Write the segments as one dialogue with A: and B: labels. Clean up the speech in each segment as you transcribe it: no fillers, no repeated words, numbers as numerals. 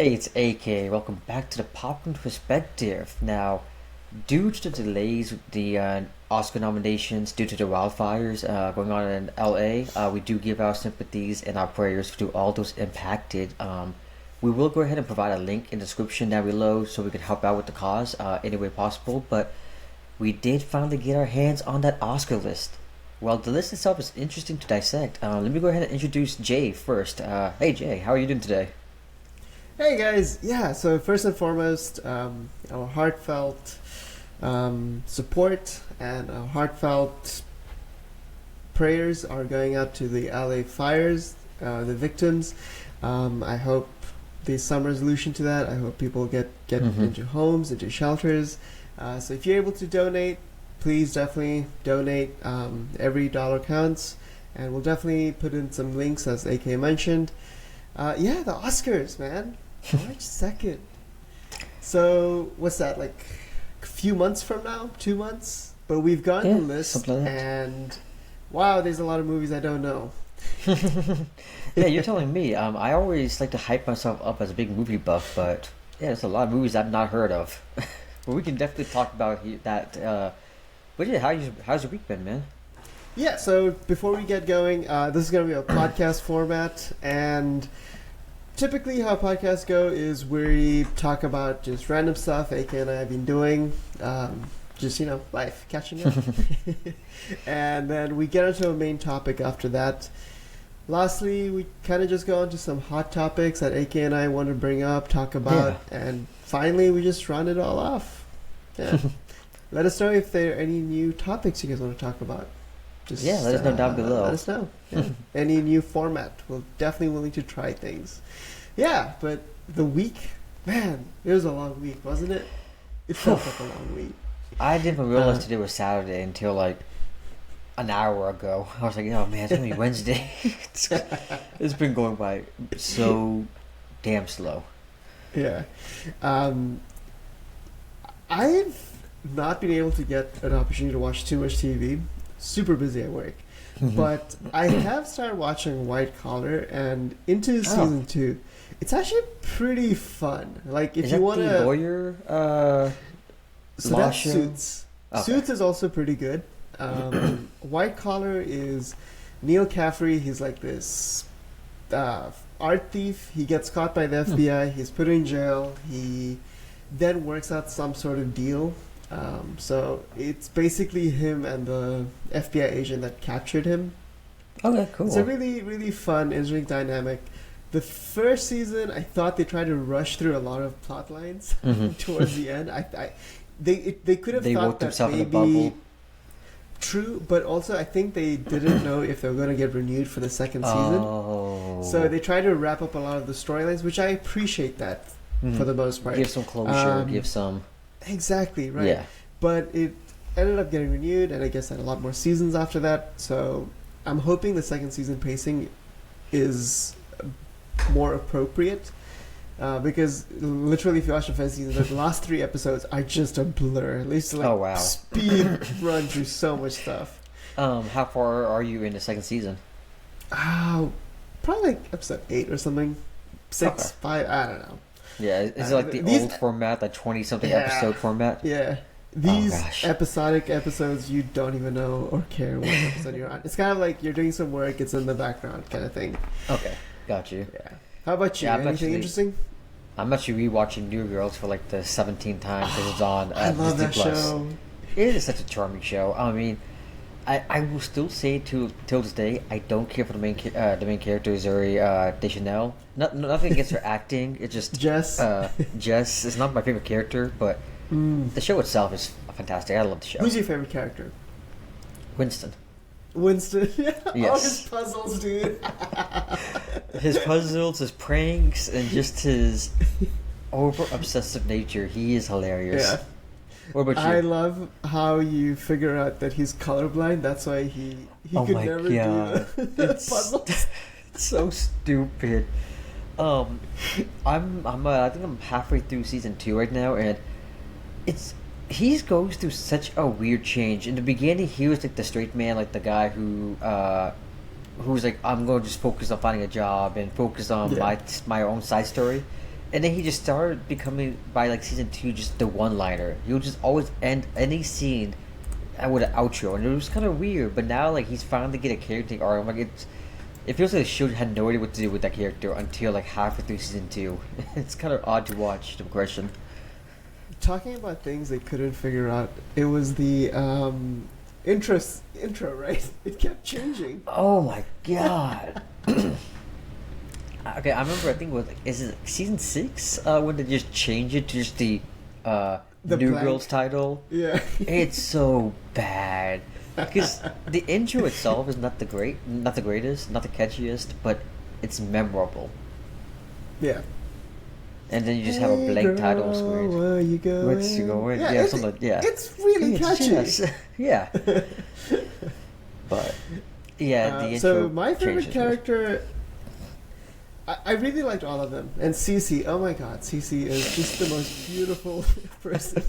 A: Hey, it's AK. Welcome back to the Popcorn Perspective. Now, due to the delays, with the Oscar nominations, due to the wildfires going on in LA, we do give our sympathies and our prayers to all those impacted. We will go ahead and provide a link in the description down below so we can help out with the cause any way possible. But we did finally get our hands on that Oscar list. Well, the list itself is interesting to dissect. Let me go ahead and introduce Jay first. Hey, Jay, how are you doing today?
B: Hey guys, yeah, so first and foremost, our heartfelt support and our heartfelt prayers are going out to the LA fires, the victims. I hope there's some resolution to that. I hope people get into homes, into shelters. So if you're able to donate, please definitely donate. Every dollar counts, and we'll definitely put in some links as AK mentioned. Yeah, the Oscars, man. March 2nd. So, what's that, like a few months from now? 2 months? But we've gotten the list,
A: like
B: and wow, there's a lot of movies I don't know.
A: Yeah, you're telling me. I always like to hype myself up as a big movie buff, but yeah, there's a lot of movies I've not heard of. But we can definitely talk about that. But yeah, how's your week been, man?
B: Yeah, so before we get going, this is going to be a podcast format, and typically how podcasts go is we talk about just random stuff AK and I have been doing, just, life, catching up. And then we get into a main topic after that. Lastly, we kind of just go into some hot topics that AK and I want to bring up, talk about, and finally we just round it all off. Yeah. Let us know if there are any new topics you guys want to talk about. Just,
A: let us know down below.
B: Let us know. Yeah. Any new format. We're definitely willing to try things. Yeah, but the week, man, it was a long week, wasn't it? It felt like a long week.
A: I didn't even realize today was Saturday until like an hour ago. I was like, oh man, it's only Wednesday. It's been going by so damn slow.
B: Yeah. I've not been able to get an opportunity to watch too much TV. Super busy at work. But I have started watching White Collar and into season 2. It's actually pretty fun. Like if you want to
A: lawyer
B: so that's Suits.
A: Okay.
B: Suits is also pretty good. White Collar is Neil Caffrey. He's like this art thief. He gets caught by the FBI. He's put in jail. He then works out some sort of deal. So it's basically him and the FBI agent that captured him.
A: Okay, cool.
B: It's a really, really fun, interesting dynamic. The first season, I thought they tried to rush through a lot of plot lines towards the end. They could have thought that maybe true, but also I think they didn't know if they were going to get renewed for the second season. So they tried to wrap up a lot of the storylines, which I appreciate that for the most part.
A: Give some closure. Give some.
B: Exactly, right.
A: Yeah.
B: But it ended up getting renewed, and I guess had a lot more seasons after that. So I'm hoping the second season pacing is more appropriate. Because literally, if you watch the first season, the last 3 episodes are just a blur. At least speed run through so much stuff.
A: How far are you in the second season?
B: Probably like episode 8 or something. 6, 5, I don't know.
A: Yeah, is it like the old format, the 20-something episode format?
B: Yeah. These episodic episodes, you don't even know or care what episode you're on. It's kind of like you're doing some work, it's in the background kind of thing.
A: Okay, got you.
B: Yeah. How about you? Anything interesting?
A: I'm actually rewatching New Girls for like the 17th time because it's on
B: I love
A: Disney
B: that
A: Plus.
B: show.
A: It is such a charming show. I mean, I will still say till this day, I don't care for the main character, Zuri Deschanel. Nothing against her acting. It's just
B: Jess.
A: Jess is not my favorite character, but the show itself is fantastic. I love the show.
B: Who's your favorite character?
A: Winston.
B: Yeah.
A: Yes.
B: All his puzzles, dude.
A: His puzzles, his pranks, and just his over-obsessive nature. He is hilarious.
B: Yeah.
A: What about you?
B: I love how you figure out that he's colorblind. That's why he could never do the puzzles.
A: It's so stupid. I think I'm halfway through season 2 right now, and he goes through such a weird change. In the beginning, he was like the straight man, like the guy who's like, I'm going to just focus on finding a job and focus on my own side story. And then he just started becoming by like season two just the one liner. He would just always end any scene with an outro, and it was kind of weird. But now like he's finally get a character arc. I'm like it feels like the show had no idea what to do with that character until like halfway through season two. It's kind of odd to watch the progression.
B: Talking about things they couldn't figure out, it was the intro, right? It kept changing.
A: Oh my god. Okay, I remember. I think it was is it season six when they just changed it to just
B: The
A: New
B: blank.
A: Girl's title.
B: Yeah.
A: It's so bad because the intro itself is not not the greatest, not the catchiest, but it's memorable.
B: Yeah.
A: And then you just have a blank title screen.
B: Where you going?
A: What's going? Yeah,
B: it's,
A: something like yeah.
B: It's really catchy.
A: Yes. Yeah. But yeah, the intro.
B: So my favorite
A: changes.
B: character, I really liked all of them, and Cece. Oh my God, Cece is just the most beautiful person.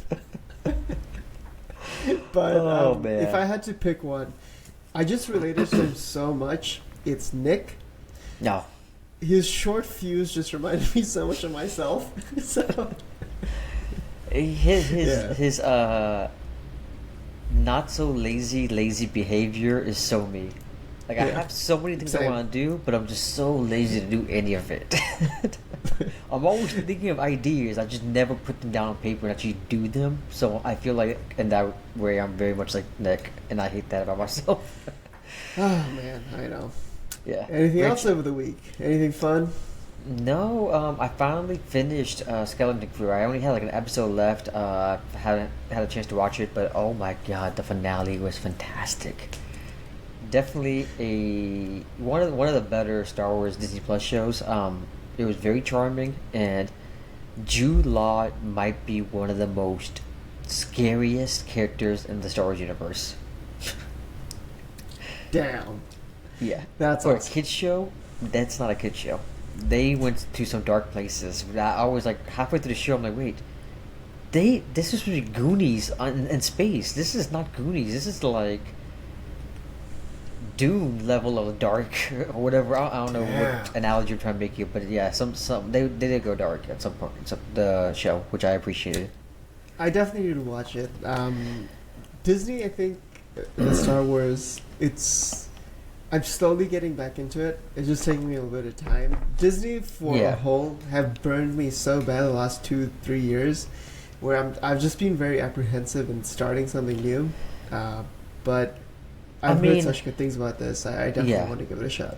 B: But
A: Oh, man.
B: if I had to pick one, I just related to him so much. It's Nick.
A: No.
B: His short fuse just reminded me so much of myself. So
A: His
B: Yeah.
A: his not so lazy behavior is so me. Like I
B: Yeah.
A: have so many things I
B: Same.
A: want to do, but I'm just so lazy to do any of it. I'm always thinking of ideas. I just never put them down on paper and actually do them. So I feel like in that way I'm very much like Nick, and I hate that about myself.
B: oh man, I know.
A: Yeah.
B: Anything
A: Rich-
B: else over the week? Anything fun?
A: No, I finally finished Skeleton Crew. I only had like an episode left. Hadn't had a chance to watch it, but oh my god, the finale was fantastic. Definitely one of the better Star Wars Disney Plus shows. It was very charming, and Jude Law might be one of the most scariest characters in the Star Wars universe.
B: Damn.
A: Yeah,
B: That's
A: for
B: awesome.
A: a kids show. That's not a kids show. They went to some dark places. I was like halfway through the show. I'm like, wait, this is really Goonies in space. This is not Goonies. This is like Dune level of dark or whatever. I don't know
B: Yeah.
A: what analogy I'm trying to make here, but yeah, some they did go dark at some point. The show, which I appreciated.
B: I definitely need to watch it. Disney, I think, the Star Wars, I'm slowly getting back into it. It's just taking me a little bit of time. Disney, for
A: Yeah.
B: a whole, have burned me so bad the last 2-3 years, where I've just been very apprehensive in starting something new. But I've heard
A: mean,
B: such good things about this. I definitely
A: yeah.
B: want to give it a shot.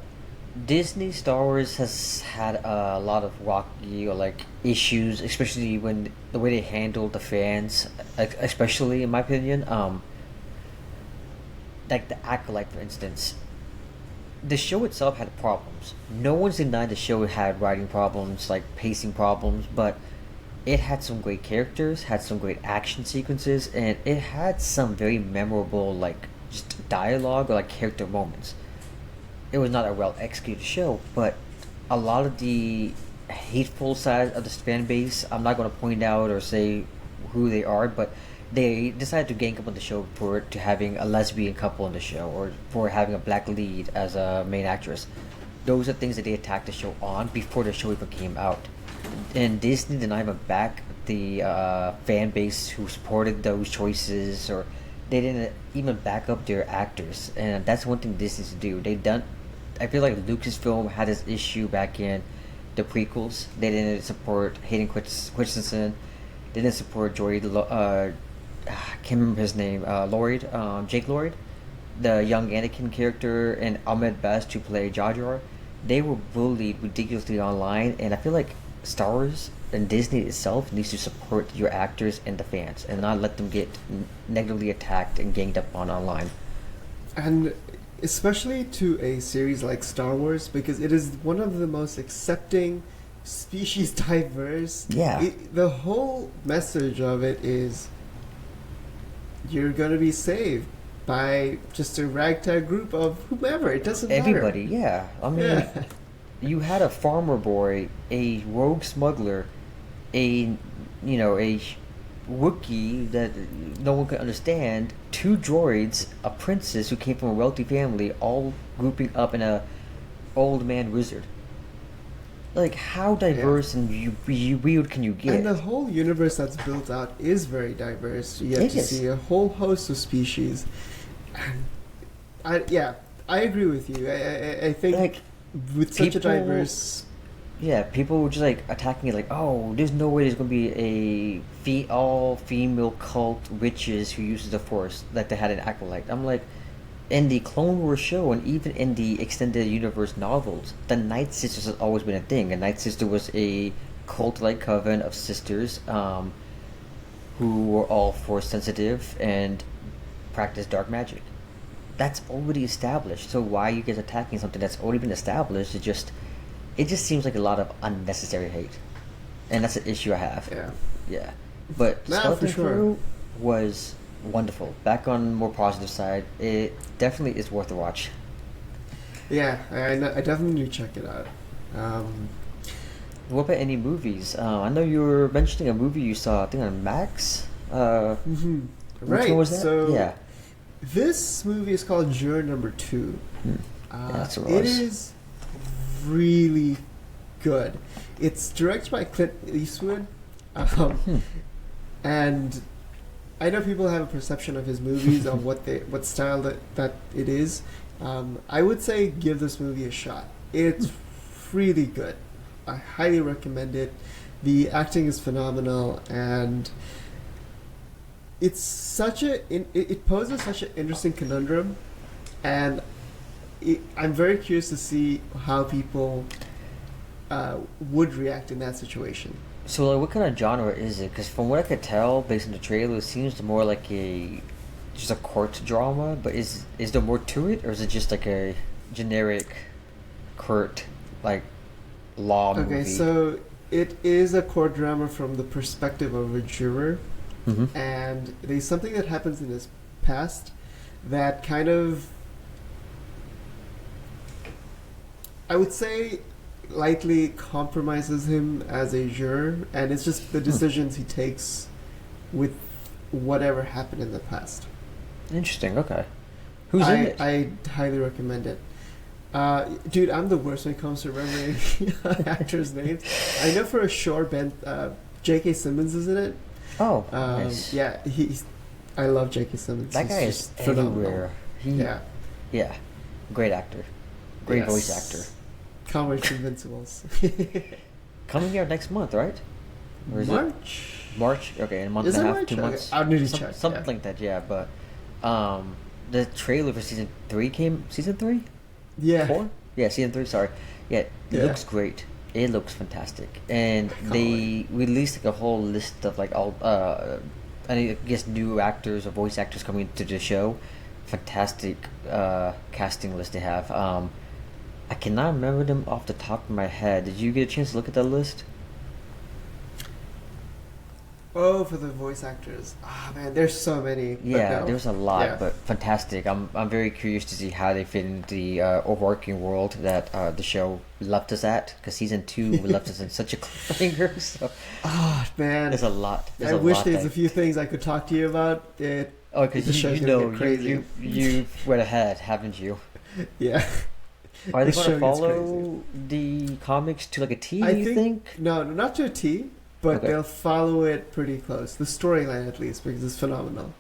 A: Disney Star Wars has had a lot of rocky or like issues, especially when the way they handled the fans, especially in my opinion. Like the Acolyte, for instance. The show itself had problems. No one's denying the show had writing problems, like pacing problems, but it had some great characters, had some great action sequences, and it had some very memorable, like, just dialogue or like character moments. It was not a well executed show, but a lot of the hateful side of the fan base, I'm not going to point out or say who they are, but they decided to gang up on the show for to having a lesbian couple in the show or for having a black lead as a main actress. Those are things that they attacked the show on before the show even came out. And Disney did not even back the fan base who supported those choices, or they didn't even back up their actors. And that's one thing Disney needs to do. They done. I feel like Lucasfilm had this issue back in the prequels. They didn't support Hayden Christensen. They didn't support Joy. I can't remember his name. Lloyd, Jake Lloyd, the young Anakin character, and Ahmed Best to play Jar Jar. They were bullied ridiculously online, and I feel like Star Wars and Disney itself needs to support your actors and the fans, and not let them get negatively attacked and ganged up on online.
B: And especially to a series like Star Wars, because it is one of the most accepting, species diverse.
A: Yeah.
B: The whole message of it is you're going to be saved by just a ragtag group of whomever. It doesn't matter.
A: Everybody, yeah. I mean,
B: Yeah.
A: you had a farmer boy, a rogue smuggler, a Wookiee that no one could understand, two droids, a princess who came from a wealthy family, all grouping up in a old man wizard. Like, how
B: Yeah.
A: diverse and weird can you
B: And the
A: get?
B: whole universe that's built out is very diverse. You get
A: It
B: to
A: is.
B: see a whole host of species. And yeah, I agree with you. I think
A: Like,
B: with such a
A: people,
B: diverse.
A: yeah, people were just like attacking it, like, oh, there's no way there's gonna be a all female cult witches who uses the Force, like they had an acolyte. I'm like, in the Clone Wars show and even in the extended universe novels, the Night Sisters has always been a thing. A Night Sister was a cult-like coven of sisters who were all Force sensitive and practiced dark magic. That's already established. So why are you guys attacking something that's already been established? It just seems like a lot of unnecessary hate, and that's an issue I have.
B: Yeah.
A: Yeah, but
B: Nah, for
A: Skeleton
B: sure.
A: Crew was wonderful. Back on the more positive side, it definitely is worth a watch.
B: Yeah, I definitely check it out. Um,
A: What about any movies? I know you were mentioning a movie you saw, I think on Max.
B: mhm.
A: Which one
B: Right.
A: was that?
B: So
A: Yeah.
B: this movie is called Juror Number Two.
A: Hmm. Yeah, that's what it
B: It
A: was.
B: is really good. It's directed by Clint Eastwood,
A: Hmm.
B: and I know people have a perception of his movies of what style that it is. I would say give this movie a shot. It's really good. I highly recommend it. The acting is phenomenal, and it's such it poses such an interesting conundrum, and I'm very curious to see how people would react in that situation.
A: So, like, what kind of genre is it? Because from what I could tell, based on the trailer, it seems more like a just a court drama. But is there more to it, or is it just like a generic court like law
B: Okay,
A: movie?
B: so it is a court drama from the perspective of a juror,
A: Mm-hmm.
B: and there's something that happens in his past that kind of, I would say, lightly compromises him as a juror, and it's just the decisions he takes with whatever happened in the past.
A: Interesting. Okay. Who's in it?
B: I highly recommend it. Dude, I'm the worst when it comes to remembering actors' names. I know for sure J.K. Simmons is in it.
A: Oh, nice.
B: Yeah, I love J.K. Simmons.
A: That
B: He's
A: guy is
B: just phenomenal.
A: everywhere.
B: Yeah,
A: Yeah, great actor, great voice
B: yes.
A: actor.
B: Can't wait for Invincibles.
A: Coming out next month, right? Or is it
B: March?
A: March? Okay, in a month
B: Is
A: and
B: it
A: a half,
B: March?
A: 2 months,
B: Okay, I'll need to check.
A: something
B: Yeah.
A: like that. Yeah, but the trailer for season 3 came. Season 3,
B: Yeah.
A: 4? Yeah, season 3. Sorry. Yeah, it
B: Yeah.
A: looks great. It looks fantastic, and
B: Can't
A: they released like a whole list of like all I guess new actors or voice actors coming into the show. Fantastic casting list they have. I cannot remember them off the top of my head. Did you get a chance to look at that list?
B: Oh, for the voice actors. Ah, man, there's so many. But
A: Yeah,
B: no.
A: there's a lot,
B: Yeah.
A: but fantastic. I'm very curious to see how they fit into the overarching world that the show left us at. Because season 2 left us in such a cliffhanger. So
B: Ah, man.
A: there's a lot. There's
B: I
A: a
B: wish
A: lot
B: there's
A: that,
B: a few things I could talk to you about.
A: oh, because
B: the show's
A: you
B: gonna
A: know
B: get crazy.
A: you went ahead, haven't you?
B: Yeah.
A: Are they
B: The
A: going to
B: show gets
A: follow the comics to like a T?
B: I
A: You think?
B: No, not to a T, but
A: Okay.
B: they'll follow it pretty close. The storyline, at least, because it's phenomenal.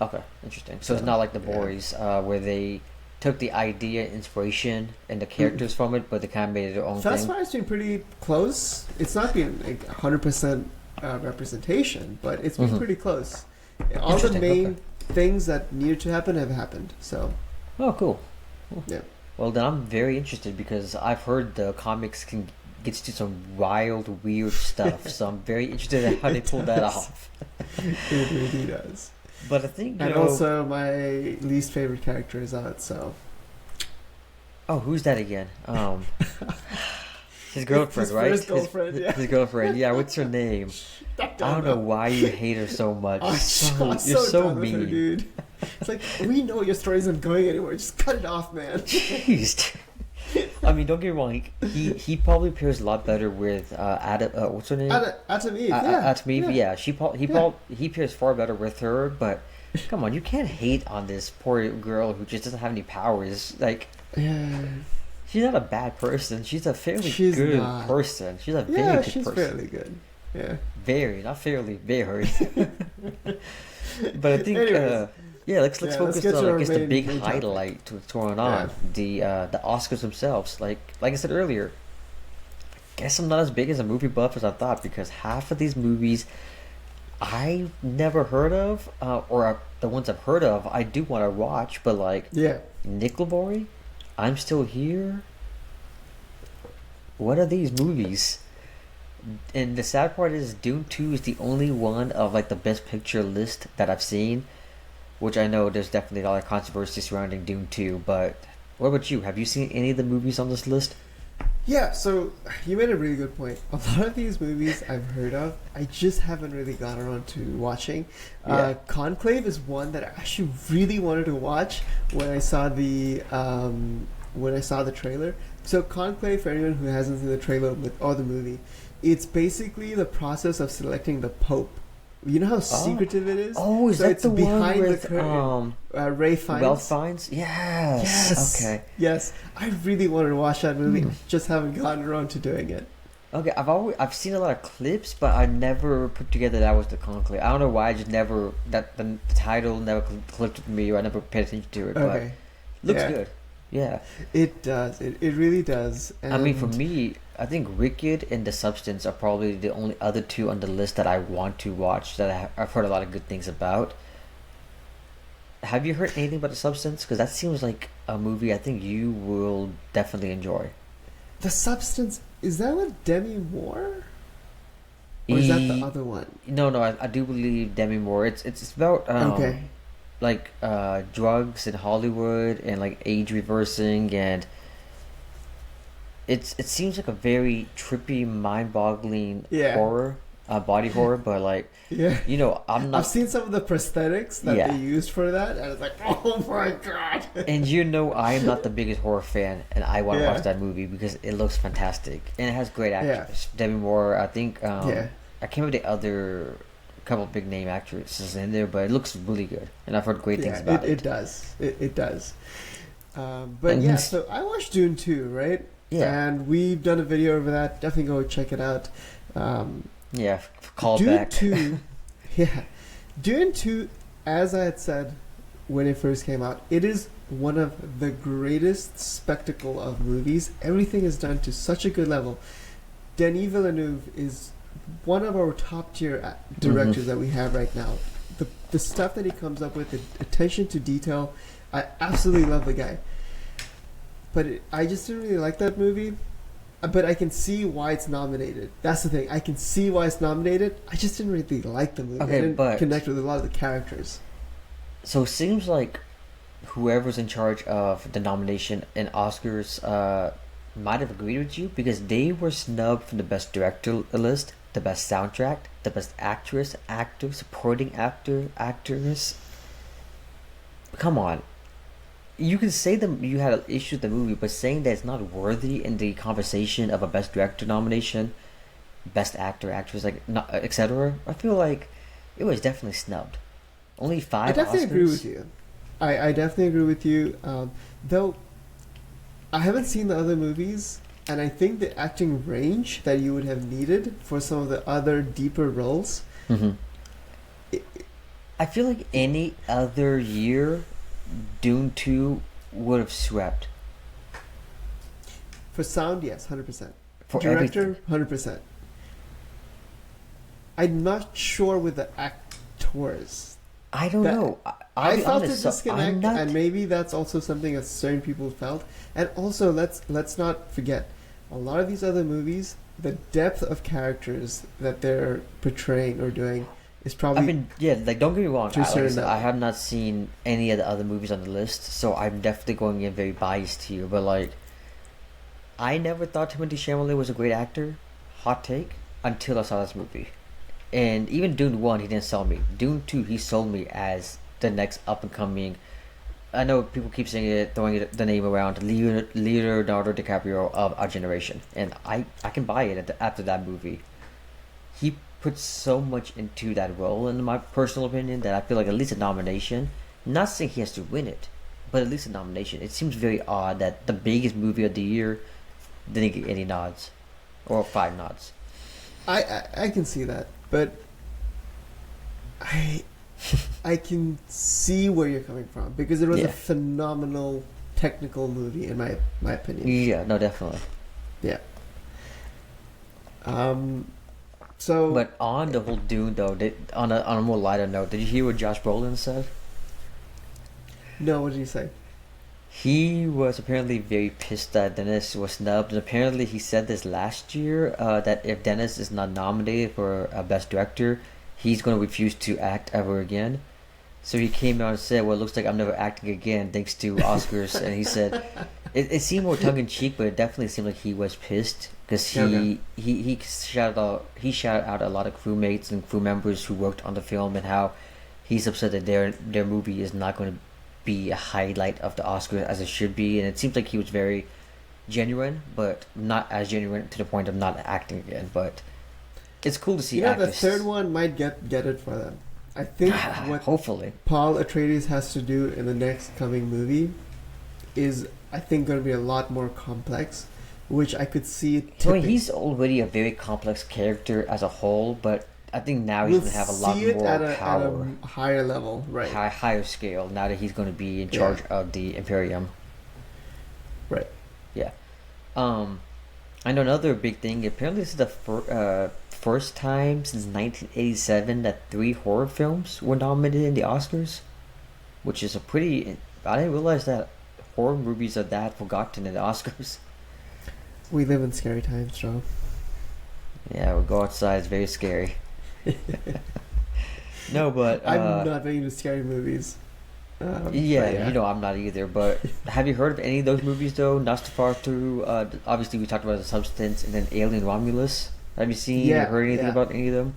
A: Okay, interesting. So it's
B: So,
A: not like the
B: yeah.
A: boys, where they took the idea, inspiration, and the characters from it, but they kind of made it their own
B: Thus
A: thing.
B: far, it's been pretty close. It's not been like 100% representation, but it's been
A: Mhm.
B: pretty close. All the
A: Interesting,
B: main
A: okay.
B: things that needed to happen have happened. So,
A: Oh, cool.
B: yeah.
A: Well, then I'm very interested because I've heard the comics can gets to some wild, weird stuff. So I'm very interested in how they
B: It
A: pull that
B: does.
A: off.
B: It really does.
A: But I think
B: And also, my least favorite character is out, so.
A: oh, who's that again? His girlfriend,
B: His
A: right?
B: first girlfriend, yeah.
A: His girlfriend. Yeah, what's her name? I don't know why you hate her so much.
B: I'm
A: You're so
B: done with her,
A: mean.
B: dude. It's like, we know your story isn't going anywhere. Just cut it off, man.
A: Jeez. I mean, don't get me wrong. He probably pairs a lot better with Adam. What's her name?
B: Atom Eve, yeah.
A: Atom Eve. Yeah. He pairs far better with her. But come on, you can't hate on this poor girl who just doesn't have any powers. Like,
B: Yeah.
A: she's not a bad person. She's a fairly
B: She's
A: good
B: not.
A: person. She's a very
B: Yeah,
A: good
B: she's
A: person.
B: fairly good. Yeah.
A: Very, not fairly, very. But I think,
B: Anyways,
A: yeah, let's
B: yeah, let's
A: focus
B: get
A: on
B: to
A: I
B: our
A: guess the big
B: main topic.
A: highlight to what's going
B: Yeah.
A: on, the Oscars themselves. Like I said earlier, guess I'm not as big as a movie buff as I thought because half of these movies I never heard of, or the ones I've heard of, I do want to watch. But like
B: Yeah.
A: Nickelboy, I'm Still Here. What are these movies? And the sad part is Dune 2 is the only one of like the best picture list that I've seen, which I know there's definitely a lot of controversy surrounding Dune 2, but what about you? Have you seen any of the movies on this list?
B: Yeah, so you made a really good point. A lot of these movies I've heard of, I just haven't really gotten around to watching.
A: Yeah.
B: Conclave is one that I actually really wanted to watch when I saw the trailer. So Conclave, for anyone who hasn't seen the trailer or the movie, it's basically the process of selecting the Pope. You know how secretive it is?
A: Oh, is
B: So
A: that
B: it's
A: the one
B: behind the
A: with
B: curtain. Ray Fiennes.
A: Ralph Fiennes? Yes.
B: Yes.
A: Okay.
B: Yes. I really wanted to watch that movie.
A: Hmm.
B: Just haven't gotten around to doing it.
A: Okay, I've seen a lot of clips, but I never put together that was the conclave. I don't know why. I just never that the title never clicked with me, or I never paid attention to it. But
B: Okay.
A: looks
B: Yeah.
A: good. Yeah.
B: It does. It really does.
A: I mean, for
B: And
A: me, I think Wicked and The Substance are probably the only other two on the list that I want to watch that I've heard a lot of good things about. Have you heard anything about The Substance? Because that seems like a movie I think you will definitely enjoy.
B: The Substance, is that with Demi Moore? Or is that the other one?
A: No, no, I do believe Demi Moore. It's about
B: Okay.
A: like drugs in Hollywood and like age reversing, and it seems like a very trippy, mind-boggling
B: Yeah.
A: horror, body horror. But like
B: Yeah.
A: I'm
B: I've
A: not,
B: seen some of the prosthetics that
A: Yeah.
B: they used for that, and it's like, oh my god.
A: and I am not the biggest horror fan, and I want to
B: Yeah.
A: watch that movie because it looks fantastic and it has great
B: Yeah.
A: actors. Demi Moore, I think.
B: Yeah.
A: I can't remember the other couple big name actresses in there, but it looks really good, and I've heard great things
B: Yeah,
A: about
B: it does. It does. But
A: And
B: yeah,
A: he's-
B: so I watched Dune 2, right?
A: Yeah.
B: And we've done a video over that. Definitely go check it out.
A: Yeah, call
B: Dune
A: back.
B: 2, yeah. Dune 2, as I had said when it first came out, it is one of the greatest spectacle of movies. Everything is done to such a good level. Denis Villeneuve is one of our top tier directors that we have right now. The stuff that he comes up with, the attention to detail, I absolutely love the guy. But I just didn't really like that movie. But I can see why it's nominated. That's the thing. I can see why it's nominated. I just didn't really like the movie.
A: Okay,
B: I didn't
A: but-
B: connect with a lot of the characters.
A: So it seems like whoever's in charge of the nomination and Oscars might have agreed with you because they were snubbed from the best director list, the best soundtrack, the best actress, actor, supporting actor, actress. Come on. You can say that you had an issue with the movie, but saying that it's not worthy in the conversation of a best director nomination, best actor, actress, like etc. I feel like it was definitely snubbed. Only five
B: I definitely
A: Oscars.
B: agree with you. I definitely agree with you. Though I haven't seen the other movies, and I think the acting range that you would have needed for some of the other deeper roles.
A: Hmm.
B: It,
A: I feel like any other year, Dune 2 would have swept
B: for sound, yes, 100%.
A: for
B: Director,
A: everything.
B: 100%. I'm not sure with the actors.
A: I don't
B: That-
A: know.
B: I
A: I'll be
B: felt
A: honest,
B: a
A: so I'm
B: disconnect,
A: not-
B: and maybe that's also something that certain people felt. And also, let's not forget, a lot of these other movies, the depth of characters that they're portraying or doing is probably.
A: I mean, yeah, like don't get me wrong.
B: To a
A: Like I
B: certain
A: said,
B: level.
A: I have not seen any of the other movies on the list, so I'm definitely going in very biased here. But like, I never thought Timothée Chalamet was a great actor. Hot take. Until I saw this movie, and even Dune 1, he didn't sell me. Dune 2, he sold me as the next up and coming. I know people keep saying it, throwing the name around, Leonardo DiCaprio of our generation, and I can buy it after that movie. He put so much into that role, in my personal opinion, that I feel like at least a nomination. Not saying he has to win it, but at least a nomination. It seems very odd that the biggest movie of the year didn't get any nods, or 5 nods.
B: I can see that, but I I can see where you're coming from because it was a
A: Yeah,
B: phenomenal technical movie in my opinion.
A: yeah, no, definitely.
B: Yeah. Um. So
A: But on the whole Dune though, on a more lighter note, did you hear what Josh Brolin said?
B: no, what did you say?
A: He was apparently very pissed that Dennis was snubbed, and apparently he said this last year that if Dennis is not nominated for Best Director, he's going to refuse to act ever again. So he came out and said, "Well, it looks like I'm never acting again, thanks to Oscars." And he said it seemed more tongue in cheek, but it definitely seemed like he was pissed because
B: Okay.
A: he shouted out a lot of crewmates and crew members who worked on the film and how he's upset that their movie is not going to be a highlight of the Oscars as it should be, and it seems like he was very genuine, but not as genuine to the point of not acting again. But it's cool to see
B: The third
A: actors.
B: one might get it for them. I think what
A: Hopefully,
B: Paul Atreides has to do in the next coming movie is, I think, going to be a lot more complex, which I could see
A: I mean,
B: tipping.
A: he's already a very complex character as a whole, but I think now he's
B: We'll
A: going to have a lot
B: see it
A: more
B: at
A: power,
B: a higher level, right?
A: higher scale. Now that he's going to be in
B: Yeah,
A: charge of the Imperium.
B: right.
A: Yeah. Um, I know another big thing. Apparently, this is the first time since 1987 that 3 horror films were nominated in the Oscars, which is a pretty. I didn't realize that horror movies are that forgotten in the Oscars.
B: We live in scary times, Joe.
A: Yeah, we go outside. It's very scary. No, but
B: I'm not big into scary movies.
A: yeah,
B: But yeah.
A: I'm not either. But have you heard of any of those movies though? Nosferatu. Obviously, we talked about The Substance, and then Alien Romulus. Have you seen or
B: Yeah,
A: heard anything
B: yeah.
A: about any of them?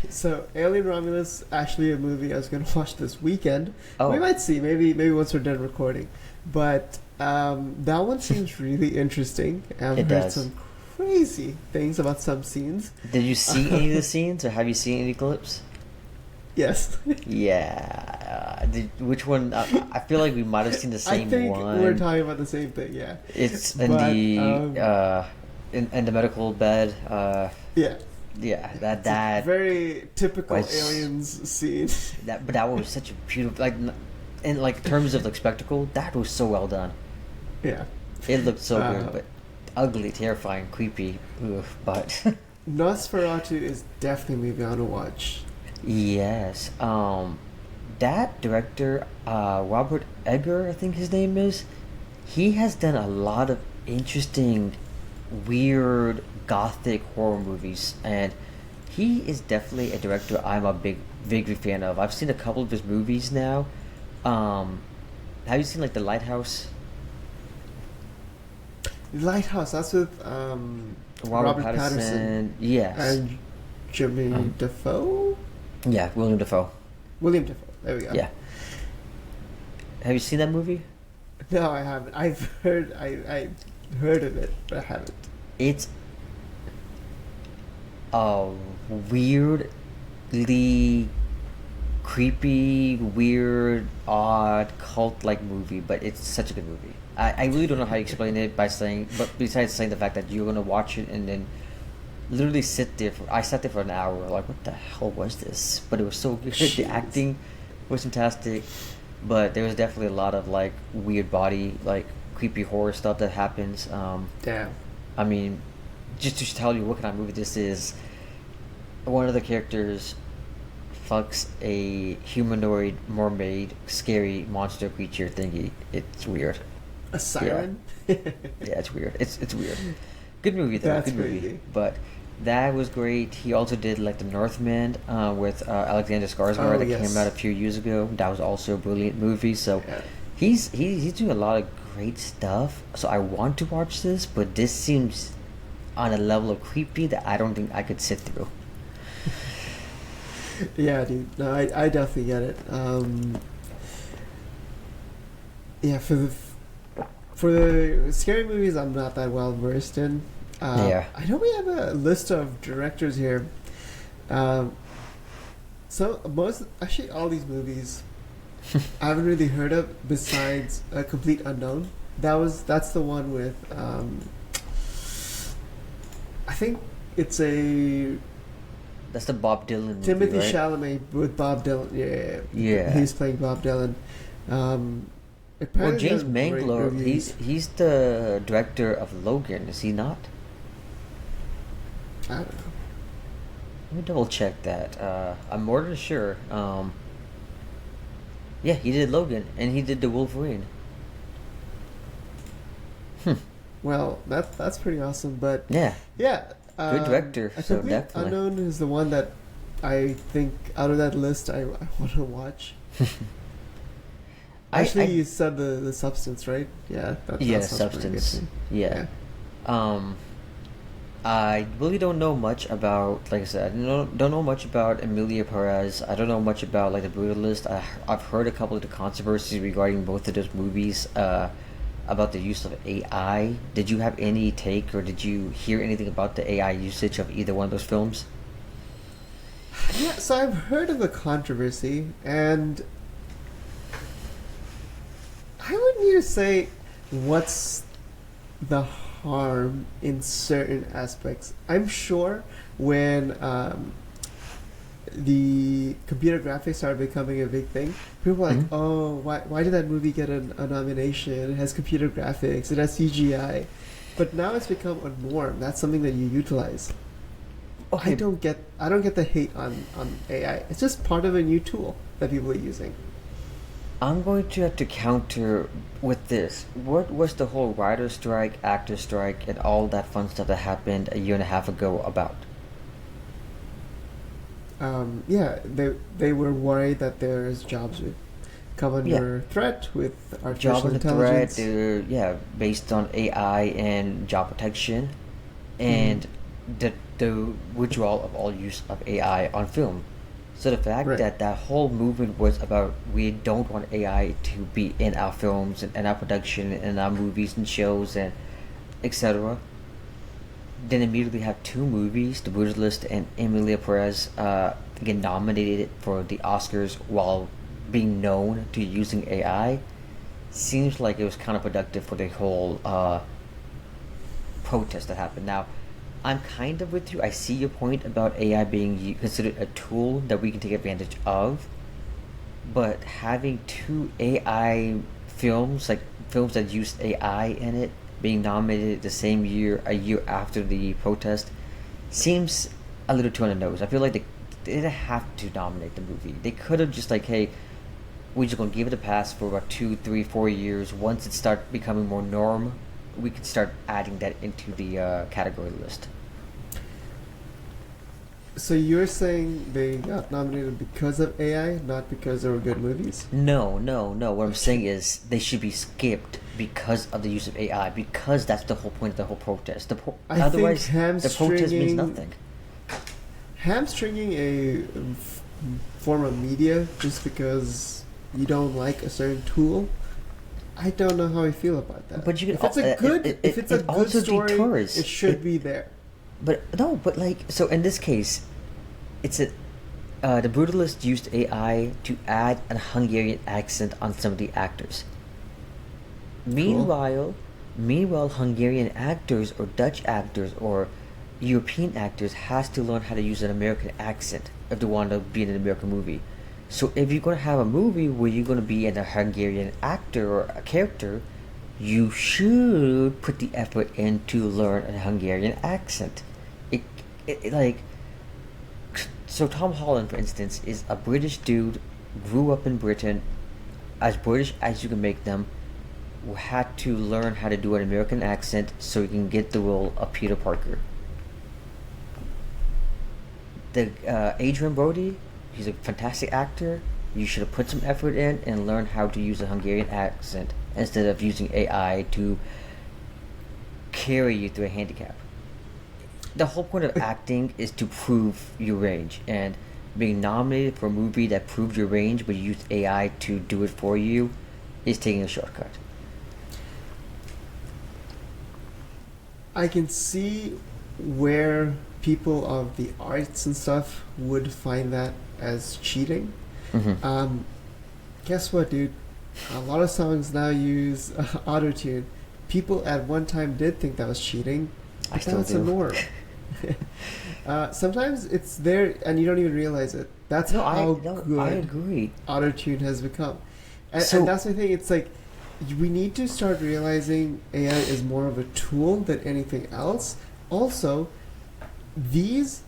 B: So, Alien Romulus, actually a movie I was going to watch this weekend. We
A: Oh,
B: might see, maybe once we're done recording. But that one seems really interesting. I've
A: it
B: heard
A: does.
B: some crazy things about some scenes.
A: Did you see any of the scenes, or have you seen any clips?
B: Yes.
A: Yeah. Which one? I feel like we might have seen the
B: I
A: same
B: think
A: one.
B: we're talking about the same thing, yeah.
A: It's in
B: But,
A: the in the medical bed.
B: Yeah.
A: Yeah, that
B: It's a
A: that
B: very typical
A: was
B: aliens scene.
A: but that was such a beautiful in like terms of like spectacle. That was so well done.
B: Yeah.
A: It looked so
B: Uh,
A: good, but ugly, terrifying, creepy. Ugh, but
B: Nosferatu is definitely a movie I want to watch.
A: yes, that director, Robert Egger, I think his name is. He has done a lot of interesting, weird, gothic horror movies, and he is definitely a director I'm a big fan of. I've seen a couple of his movies now. Um, have you seen like The Lighthouse?
B: Lighthouse, that's with
A: Robert
B: Robert Patterson
A: Yes.
B: and Jimmy
A: Um,
B: Defoe?
A: Yeah, William Dafoe.
B: William Defoe. There we go.
A: Yeah. Have you seen that movie?
B: No, I haven't. I heard of it, but I haven't.
A: It's a weirdly creepy, weird, odd, cult-like movie, but it's such a good movie. I really don't know how you explain it by saying, but besides saying the fact that you're gonna watch it and then literally sit there I sat there for an hour, like what the hell was this? But it was so good. The
B: Jeez.
A: acting was fantastic, but there was definitely a lot of like weird body, like creepy horror stuff that happens.
B: Damn.
A: I mean, just to tell you what kind of movie this is, one of the characters fucks a humanoid mermaid, scary monster creature thingy. It's weird.
B: A siren?
A: Yeah, it's weird. It's weird. Good movie though.
B: That's
A: Good movie.
B: crazy.
A: But that was great. He also did like The Northman with Alexander Skarsgård
B: Oh,
A: that
B: yes.
A: came out a few years ago. That was also a brilliant movie. So
B: Yeah.
A: he's doing a lot of great stuff. So I want to watch this, but this seems on a level of creepy that I don't think I could sit through.
B: Yeah, dude. No, I definitely get it. Yeah, for the scary movies, I'm not that well versed in.
A: Yeah.
B: I know we have a list of directors here. So actually, all these movies I haven't really heard of besides A Complete Unknown. That's the one with I think it's a
A: That's the Bob Dylan movie,
B: Timothy
A: right?
B: Chalamet with Bob Dylan. Yeah,
A: Yeah.
B: he's playing Bob Dylan. Um,
A: Well,
B: apparently,
A: James
B: has great
A: Mangler,
B: reviews.
A: he's the director of Logan, is he not?
B: I don't know.
A: Let me double check that. I'm more than sure. Yeah, he did Logan, and he did the Wolverine. Hmm.
B: Well, that's pretty awesome. But
A: Yeah,
B: yeah,
A: good director.
B: A
A: So
B: Complete
A: definitely.
B: Unknown is the one that I think out of that list I want to watch. Actually,
A: I
B: you said the substance, right? Yeah,
A: yeah,
B: that sounds pretty good
A: Substance.
B: too.
A: Yeah.
B: Yeah.
A: Um, I really don't know much about, like I said, don't know much about Emilia Perez. I don't know much about like The Brutalist. I've heard a couple of the controversies regarding both of those movies. About the use of AI. Did you have any take, or did you hear anything about the AI usage of either one of those films?
B: Yeah, so I've heard of the controversy, and I would need to say what's the harm in certain aspects. I'm sure when the computer graphics started becoming a big thing, people were like,
A: Hmm.
B: "Oh, why did that movie get a nomination? It has computer graphics, it has CGI." But now it's become a norm. That's something that you utilize.
A: Okay,
B: I don't get the hate on AI. It's just part of a new tool that people are using.
A: I'm going to have to counter with this. What was the whole writer strike, actor strike, and all that fun stuff that happened a year and a half ago about?
B: Yeah, they were worried that their jobs would come
A: Yeah,
B: under threat with
A: job
B: artificial
A: under threat.
B: intelligence.
A: They're yeah based on AI and job protection,
B: Hmm.
A: and the withdrawal of all use of AI on film. So the fact
B: Right.
A: that that whole movement was about we don't want AI to be in our films and our production and our movies and shows and etc. Then immediately have two movies, The Brutalist and Emilia Perez, get nominated for the Oscars while being known to using AI. Seems like it was counterproductive for the whole protest that happened. Now, I'm kind of with you. I see your point about AI being considered a tool that we can take advantage of, but having two AI films, like films that use AI in it, being nominated the same year, a year after the protest, seems a little too on the nose. I feel like they didn't have to nominate the movie. They could have just like, hey, we're just gonna give it a pass for about 2, 3, 4 years. Once it start becoming more norm, we can start adding that into the category list.
B: So you're saying they got nominated because of AI, not because they were good movies?
A: No, no, no. What I'm saying is they should be skipped because of the use of AI. Because that's the whole point of the whole protest.
B: I think
A: Otherwise, the protest means nothing.
B: hamstringing a form of media just because you don't like a certain tool. I don't know how I feel about that.
A: But you can.
B: If it's a good, if it's a
A: it
B: good
A: also
B: story,
A: deters.
B: it should be there.
A: But no, but like so in this case, it's a the brutalist used AI to add a Hungarian accent on some of the actors.
B: Cool.
A: Meanwhile, Hungarian actors or Dutch actors or European actors has to learn how to use an American accent if they want to be in an American movie. So if you're gonna have a movie where you're gonna be in a Hungarian actor or a character, you should put the effort in to learn a Hungarian accent. It, like so Tom Holland, for instance, is a British dude, grew up in Britain, as British as you can make them, who had to learn how to do an American accent so he can get the role of Peter Parker. The Adrian Brody, he's a fantastic actor. You should have put some effort in and learned how to use a Hungarian accent instead of using AI to carry you through a handicap. The whole point of acting is to prove your range, and being nominated for a movie that proved your range but you used AI to do it for you is taking a shortcut.
B: I can see where people of the arts and stuff would find that as cheating.
A: Mm-hmm.
B: Um, Guess what, dude? A lot of songs now use autotune. People at one time did think that was cheating,
A: I
B: but now
A: still
B: it's a
A: do.
B: norm. Sometimes it's there and you don't even realize it. That's
A: No,
B: how
A: I
B: good
A: agree.
B: autotune has become. And
A: So
B: that's the thing. It's like we need to start realizing AI is more of a tool than anything else. Also, these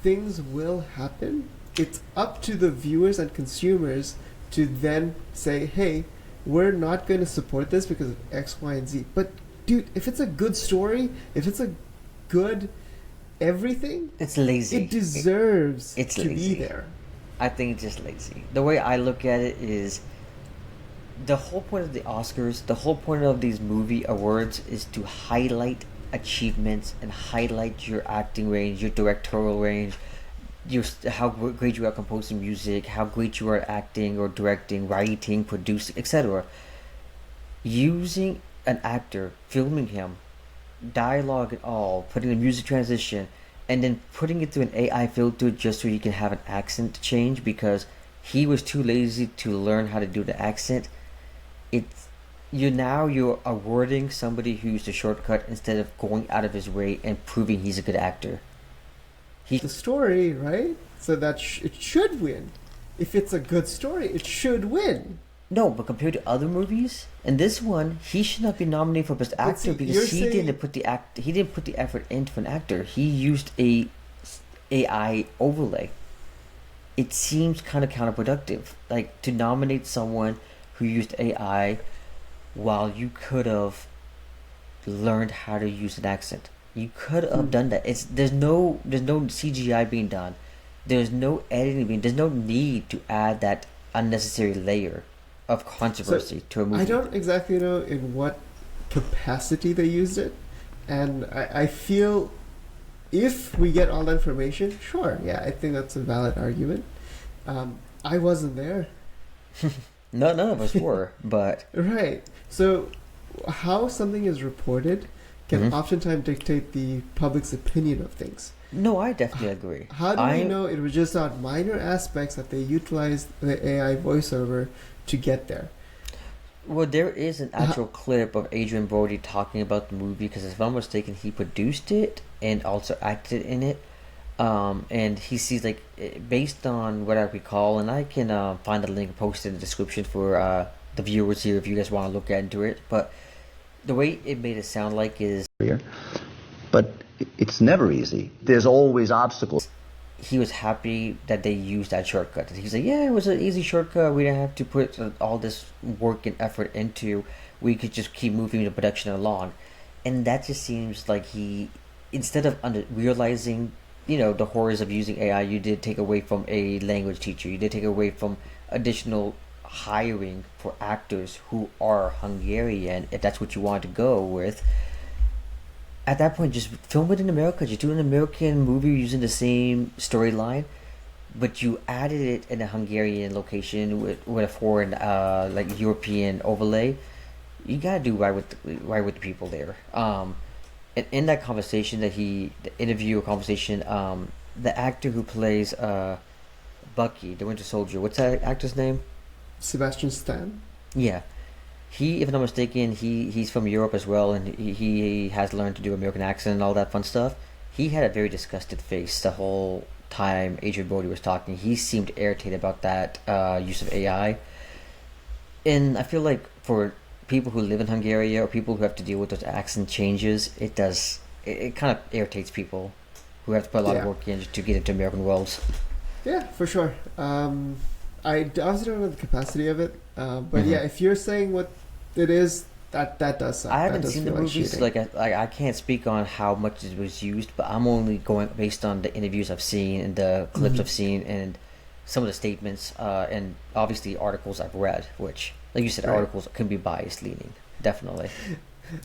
B: things will happen. It's up to the viewers and consumers to then say, hey, we're not going to support this because of X, Y, and Z. But, dude, if it's a good story, if it's a good everything,
A: it's lazy.
B: it deserves
A: It's
B: to
A: lazy.
B: be there.
A: I think it's just lazy. The way I look at it is the whole point of the Oscars, the whole point of these movie awards is to highlight achievements and highlight your acting range, your directorial range, how great you are composing music, how great you are acting or directing, writing, producing, etc. Using an actor, filming him, dialogue and all, putting a music transition, and then putting it through an AI filter just so you can have an accent change because he was too lazy to learn how to do the accent. It's you're awarding somebody who used a shortcut instead of going out of his way and proving he's a good actor. He
B: The story, right? So that it should win. If it's a good story, it should win.
A: No, but compared to other movies, in this one, he should not be nominated for best actor
B: see,
A: because
B: you're saying-
A: he didn't put the effort into an actor. He used a AI overlay. It seems kind of counterproductive, like to nominate someone who used AI while you could have learned how to use an accent. You could have done that. There's no CGI being done. There's no editing being. There's no need to add that unnecessary layer of controversy to a movie.
B: I don't exactly know in what capacity they used it, and I feel if we get all the information, sure, yeah, I think that's a valid argument. I wasn't there.
A: No, none of us were, but
B: Right. So, how something is reported can
A: Mhm.
B: oftentimes dictate the public's opinion of things.
A: no, I definitely agree.
B: How do we
A: I
B: know it was just on minor aspects that they utilized the AI voiceover to get there?
A: Well, there is an actual clip of Adrian Brody talking about the movie because, if I'm not mistaken, he produced it and also acted in it. And he sees based on what I recall, and I can find the link posted in the description for the viewers here if you guys want to look into it. But the way it made it sound like is
C: But it's never easy. There's always obstacles.
A: he was happy that they used that shortcut. He's like, yeah, it was an easy shortcut. We didn't have to put all this work and effort into. We could just keep moving the production along, and that just seems like he, instead of realizing, the horrors of using AI, you did take away from a language teacher. You did take away from additional hiring for actors who are Hungarian, if that's what you want to go with. At that point, just film it in America. Just do an American movie using the same storyline, but you added it in a Hungarian location with a foreign, European overlay. You gotta do right with the people there. And in that conversation the interview or conversation, the actor who plays Bucky, the Winter Soldier, what's that actor's name?
B: Sebastian Stan?
A: Yeah. He, if I'm not mistaken, he's from Europe as well, and he has learned to do American accent and all that fun stuff. He had a very disgusted face the whole time Adrian Brody was talking. He seemed irritated about that use of AI. And I feel like for people who live in Hungary or people who have to deal with those accent changes, it kind of irritates people who have to put a lot of
B: Yeah.
A: work in to get into American worlds.
B: Yeah, for sure. I obviously don't know the capacity of it, but
A: Mhm.
B: yeah, if you're saying what it is, that does suck.
A: I
B: That
A: haven't
B: does
A: seen the
B: feel like
A: movies,
B: cheating.
A: I can't speak on how much it was used, but I'm only going based on the interviews I've seen and the clips
B: Mhm.
A: I've seen and some of the statements, and obviously articles I've read, which, like you said,
B: Right.
A: articles can be biased leaning, definitely.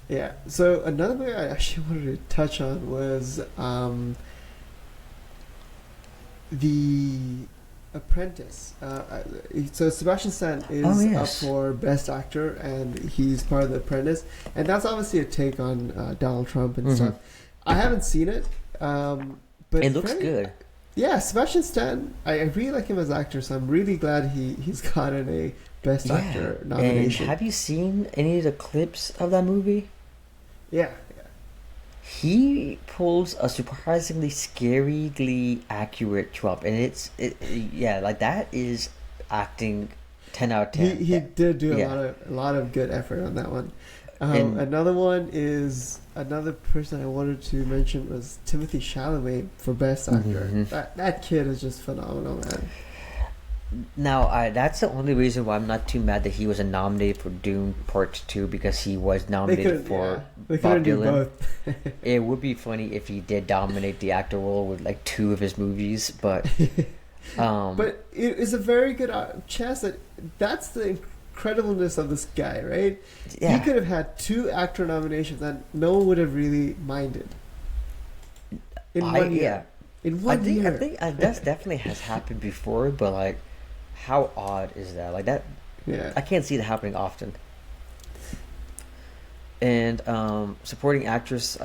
B: Yeah. So another thing I actually wanted to touch on was the Apprentice. So Sebastian Stan is
A: Oh,
B: up
A: yes.
B: for Best Actor, and he's part of the Apprentice, and that's obviously a take on Donald Trump and
A: Mhm.
B: stuff. I haven't seen it, but
A: It looks
B: very-
A: good.
B: Yeah, Sebastian Stan. I really like him as an actor, so I'm really glad he's gotten a Best
A: Yeah.
B: Actor
A: And
B: nomination.
A: have you seen any of the clips of that movie?
B: Yeah,
A: He pulls a surprisingly scarily accurate Trump, and yeah, like that is acting 10 out of 10.
B: he did do
A: Yeah,
B: a lot of good effort on that one.
A: and
B: Another one is another person I wanted to mention was Timothy Chalamet for Best Actor.
A: Mhm.
B: That kid is just phenomenal, man.
A: now that's the only reason why I'm not too mad that he was nominated for Dune Part Two, because he was
B: They
A: nominated
B: couldn't,
A: for
B: yeah, they
A: Bob
B: couldn't do
A: Dylan.
B: both.
A: It would be funny if he did dominate the actor role with like two of his movies, but
B: But it is a very good chance that that's the incredibleness of this guy, right? He
A: yeah,
B: could have had two actor nominations and no one would have really minded in one year.
A: yeah.
B: In one
A: I
B: year.
A: think that's definitely has happened before, but like, how odd is that? Like that,
B: Yeah.
A: I can't see it happening often. And supporting actress,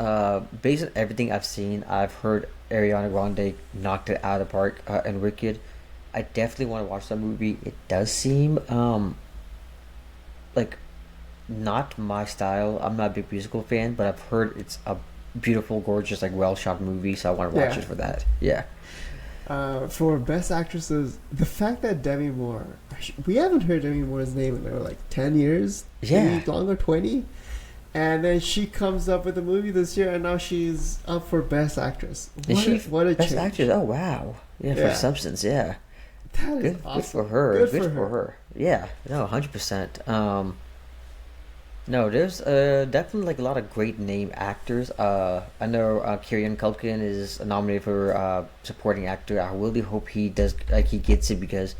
A: based on everything I've seen, I've heard Ariana Grande knocked it out of the park in Wicked. I definitely want to watch that movie. It does seem like not my style. I'm not a big musical fan, but I've heard it's a beautiful, gorgeous, like well shot movie, so I want to watch
B: Yeah.
A: it for that. Yeah.
B: For best actresses, the fact that Demi Moore, we haven't heard Demi Moore's name in like 10 years,
A: Yeah.
B: maybe longer, 20. And then she comes up with a movie this year, and now she's up for best actress. What a
A: Best
B: change!
A: actress? Oh wow! Yeah,
B: Yeah.
A: for Substance. Yeah,
B: That is
A: good.
B: awesome.
A: Good for her.
B: Good
A: Good,
B: for
A: for
B: her.
A: her. Yeah. No, 100%. No, there's definitely like a lot of great name actors. I know Kieran Culkin is nominated for supporting actor. I really hope he does, like he gets it, because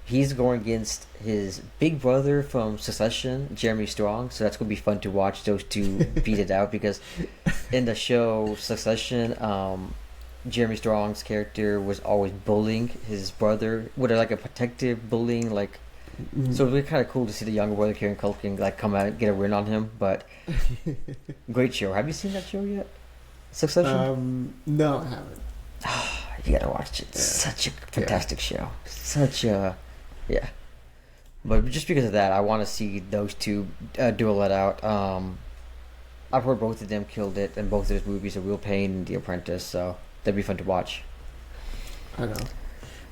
A: he's going against his big brother from Succession, Jeremy Strong. So that's gonna be fun to watch those two beat it out, because in the show Succession, Jeremy Strong's character was always bullying his brother with like a protective bullying, like.
B: Mhm.
A: So it'd be kind of cool to see the younger brother Kieran Culkin like come out and get a win on him. But great show. Have you seen that show yet? Succession.
B: No, I haven't.
A: You gotta watch it.
B: Yeah.
A: Such a fantastic show. Such a yeah. But just because of that, I want to see those two duel it out. I've heard both of them killed it, and both of those movies are real pain and The Apprentice. So that'd be fun to watch.
B: I know.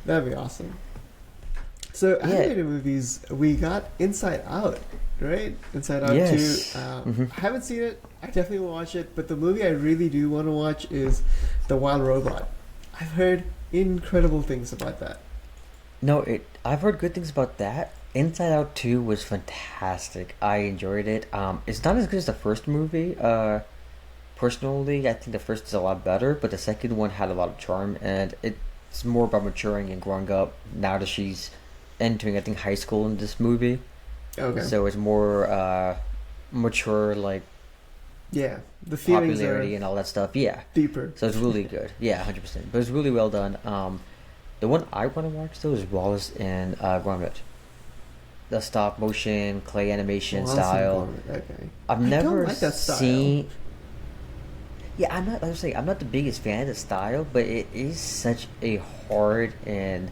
B: That'd be awesome. So
A: Yeah.
B: animated movies, we got Inside Out, right? Inside Out
A: Yes.
B: 2.
A: Mhm.
B: I haven't seen it. I definitely will watch it. But the movie I really do want to watch is The Wild Robot. I've heard incredible things about that.
A: No, I've heard good things about that. Inside Out 2 was fantastic. I enjoyed it. It's not as good as the first movie. Personally, I think the first is a lot better, but the second one had a lot of charm, and it's more about maturing and growing up now that she's entering, I think, high school in this movie.
B: Okay.
A: So it's more mature, like
B: Yeah. The feelings
A: popularity
B: are
A: and all that stuff. Yeah.
B: deeper.
A: So it's really good. Yeah, 100%. But it's really well done. The one I want to watch though is Wallace and Gromit. The stop motion clay animation
B: Wallace and
A: style.
B: Gromit, okay.
A: I've
B: I don't
A: never
B: like that style.
A: seen. Yeah, I'm not. I was saying I'm not the biggest fan of the style, but it is such a hard, and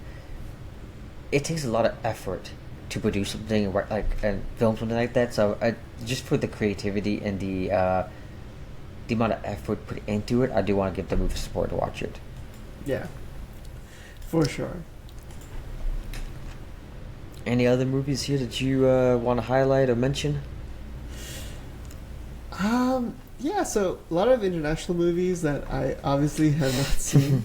A: it takes a lot of effort to produce something like and film something like that. So just for the creativity and the amount of effort put into it, I do want to give the movie support to watch it.
B: Yeah. For sure.
A: Any other movies here that you want to highlight or mention?
B: Yeah, so a lot of international movies that I obviously have not seen.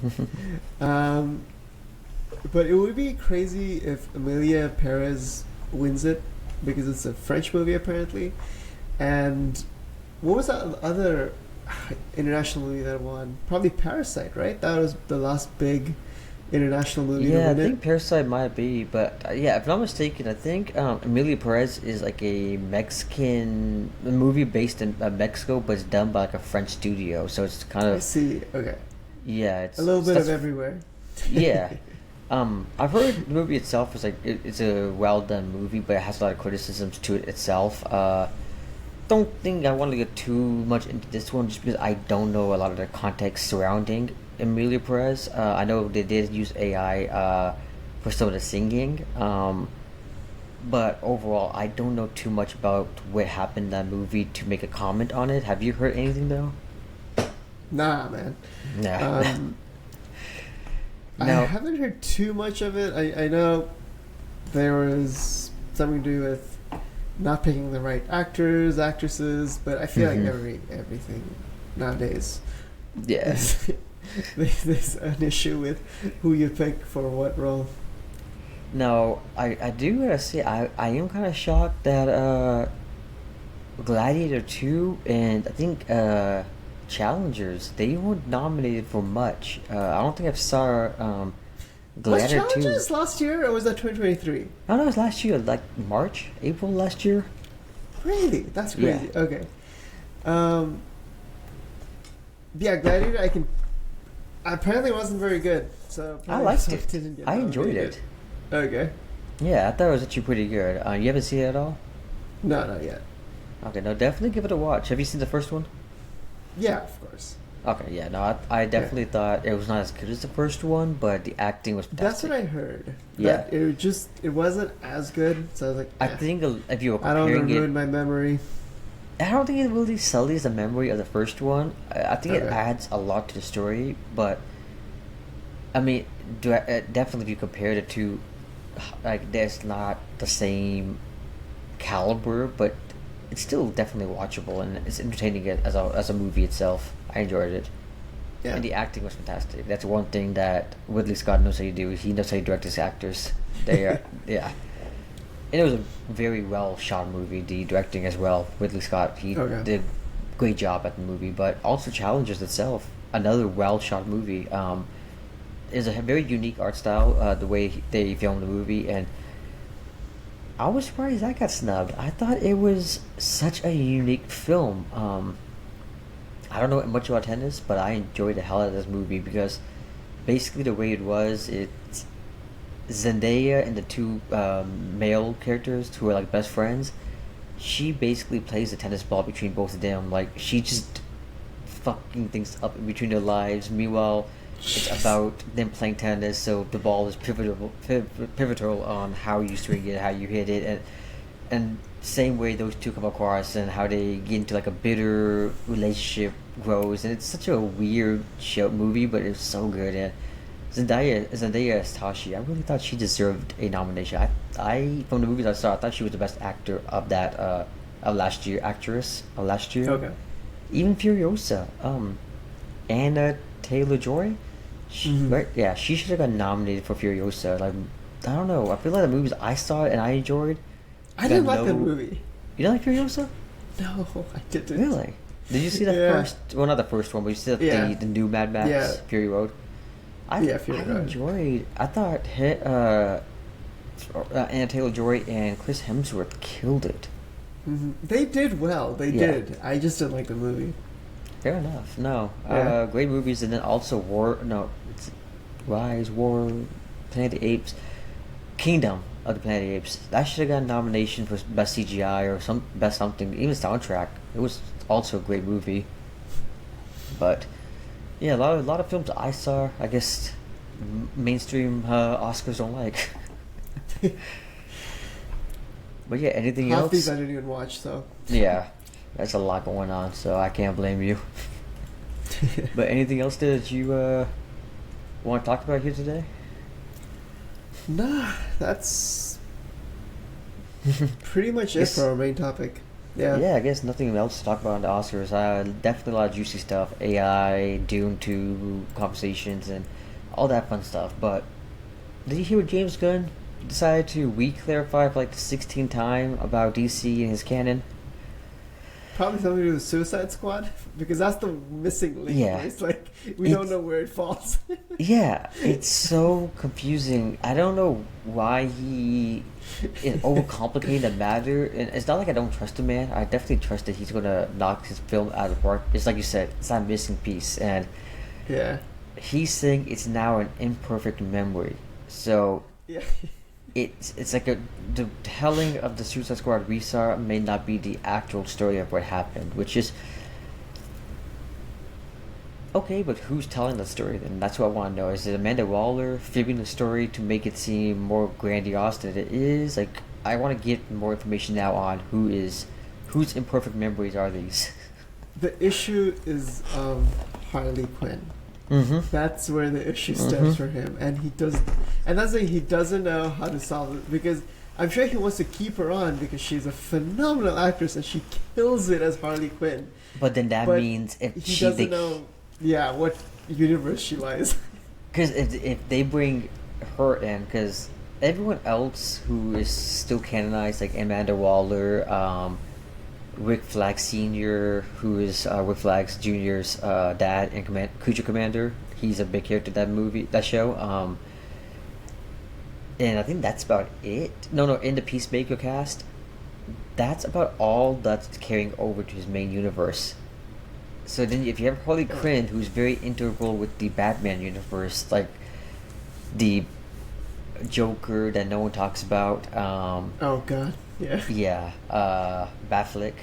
B: But it would be crazy if Emilia Perez wins it, because it's a French movie apparently. And what was that other international movie that won? Probably Parasite, right? That was the last big international movie to
A: Yeah, I
B: win
A: think
B: it.
A: Parasite might be, but yeah, if I'm not mistaken, I think Emilia Perez is like a Mexican a movie based in Mexico, but it's done by like a French studio, so it's kind
B: I
A: of
B: see. Okay.
A: yeah, it's
B: A little bit of
A: that's-
B: everywhere.
A: yeah. I've heard the movie itself is like it's a well done movie, but it has a lot of criticisms to it itself. Don't think I want to get too much into this one, just because I don't know a lot of the context surrounding Emilia Perez. I know they did use AI for some of the singing, But overall, I don't know too much about what happened in that movie to make a comment on it. Have you heard anything though?
B: Nah, man.
A: Nah.
B: Um, I
A: No.
B: haven't heard too much of it. I know there was something to do with not picking the right actors, actresses, but I feel like everything nowadays
A: Yeah.
B: there's an issue with who you pick for what role.
A: No, I do gotta say I am kind of shocked that Gladiator 2 and I think Challengers, they weren't nominated for much. I don't think I saw
B: Was
A: Gladiator 2.
B: Challenges last year or was that 2023?
A: No, it was last year, like March, April last year.
B: Really? That's
A: Yeah.
B: crazy. Okay. Um, yeah, Gladiator. Apparently, it wasn't very good. So
A: I liked
B: so
A: it.
B: didn't get
A: I enjoyed
B: nominated.
A: it.
B: Okay.
A: Yeah, I thought it was actually pretty good. You haven't seen it at all?
B: No, not yet.
A: Okay, no, definitely give it a watch. Have you seen the first one?
B: Yeah, of course.
A: Okay, yeah, no, I definitely thought it was not as good as the first one, but the acting was
B: That's
A: fantastic.
B: what I heard.
A: Yeah.
B: That it wasn't as good. So I was like,
A: I
B: eh,
A: think if you were
B: I don't want
A: comparing
B: to
A: it,
B: ruin my memory.
A: I don't think it really sullies the memory of the first one. I think it
B: Okay.
A: adds a lot to the story, but I mean, definitely if you compare the two, like there's not the same caliber, but it's still definitely watchable and it's entertaining as a movie itself. I enjoyed it.
B: Yeah.
A: And the acting was fantastic. That's one thing that Ridley Scott knows how to do. He knows how to direct his actors. They are, yeah. And it was a very well shot movie. The directing as well. Ridley Scott, he
B: Okay.
A: did a great job at the movie. But also Challengers itself, another well shot movie. Is a very unique art style. The way they filmed the movie, and I was surprised that got snubbed. I thought it was such a unique film. I don't know much about tennis, but I enjoyed the hell out of this movie because basically the way it was, it's Zendaya and the two male characters who are like best friends. She basically plays the tennis ball between both of them. Like she just fucking things up in between their lives. Meanwhile, it's about them playing tennis, so the ball is pivotal on how you swing it, how you hit it, and same way those two come across and how they get into like a bitter relationship grows, and it's such a weird show movie, but it's so good. And Zendaya as Tashi, I really thought she deserved a nomination. I from the movies I saw, I thought she was the best actor of that actress of last year.
B: Okay.
A: Even Furiosa, Anna Taylor-Joy,
B: Mhm.
A: yeah, she should have got nominated for Furiosa. Like, I don't know. I feel like the movies I saw and I enjoyed.
B: I didn't
A: got
B: like that
A: no-
B: movie.
A: You don't like Furiosa?
B: No, I didn't.
A: Really? Did you see the
B: Yeah.
A: first? Well, not the first one, but you see
B: Yeah.
A: the new Mad Max
B: Yeah.
A: Fury Road.
B: Yeah, Fury
A: I
B: Road.
A: enjoyed. I thought Anna Taylor-Joy and Chris Hemsworth killed it.
B: They did well. They
A: Yeah.
B: did. I just didn't like the movie.
A: Fair enough. No,
B: Yeah.
A: great movies, and then also it's Rise, War, Planet of the Apes, Kingdom of the Planet of the Apes. That should have got a nomination for best CGI or some best something, even soundtrack. It was also a great movie. But yeah, a lot of films I saw, I guess mainstream Oscars don't like. But yeah, anything
B: Half
A: else?
B: these I didn't even watch, so.
A: Yeah, that's a lot going on, so I can't blame you. But anything else that you want to talk about here today?
B: Nah, that's pretty much it
A: Yes.
B: for our main topic. Yeah.
A: Yeah, I guess nothing else to talk about on the Oscars. Definitely a lot of juicy stuff. AI, Dune 2 conversations, and all that fun stuff. But did you hear what James Gunn decided to re-clarify for like the 16th time about DC and his canon?
B: Probably something to do with Suicide Squad, because that's the missing link.
A: Yeah.
B: Right? It's like, we don't know where it falls.
A: Yeah, it's so confusing. I don't know why he is overcomplicating the matter. And it's not like I don't trust the man. I definitely trust that he's gonna knock his film out of the park. It's like you said, it's that missing piece, and
B: Yeah.
A: he's saying it's now an imperfect memory. So
B: Yeah.
A: it's like the telling of the Suicide Squad restart may not be the actual story of what happened, which is okay. But who's telling the story then? That's what I want to know. Is it Amanda Waller fibbing the story to make it seem more grandiose than it is? Like, I want to get more information now on whose imperfect memories are these.
B: The issue is Harley Quinn.
A: Mm-hmm.
B: That's where the issue stems for him, and that's why he doesn't know how to solve it, because I'm sure he wants to keep her on because she's a phenomenal actress and she kills it as Harley Quinn.
A: But then that
B: But
A: means if
B: he doesn't know, what universe she lies.
A: Because if they bring her in, because everyone else who is still canonized, like Amanda Waller, Rick Flag Sr., who is Rick Flag Jr.'s dad in Creature Commander, he's a big character in that show. And I think that's about it. No, in the Peacemaker cast, that's about all that's carrying over to his main universe. So then, if you have Harley Quinn, who's very integral with the Batman universe, like the Joker that no one talks about.
B: Oh God, yeah.
A: Yeah, Batfleck,